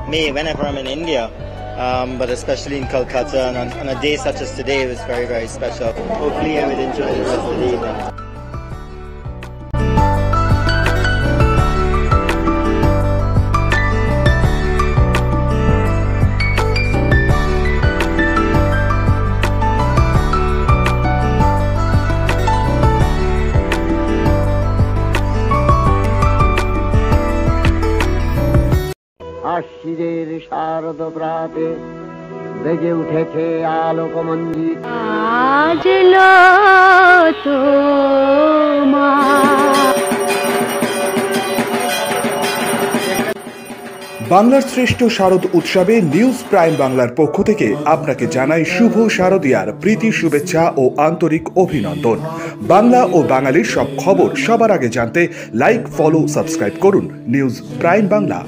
me whenever I'm in India, but especially in Kolkata, and on a day such as today, it was very, very special. Hopefully I will enjoy the rest of the evening. আশ্বিরের শারদ প্রাতে বেজে উঠেছে আলোকমঞ্জিত আজ বাংলার শ্রেষ্ঠ শারদ উৎসবে news prime বাংলার পক্ষ থেকে আপনাকে জানাই শুভ শারদীয়ার প্রীতি শুভেচ্ছা ও আন্তরিক অভিনন্দন। বাংলা ও বাঙালির সব খবর সবার আগে জানতে লাইক, ফলো, সাবস্ক্রাইব করুন নিউজ প্রাইম বাংলা।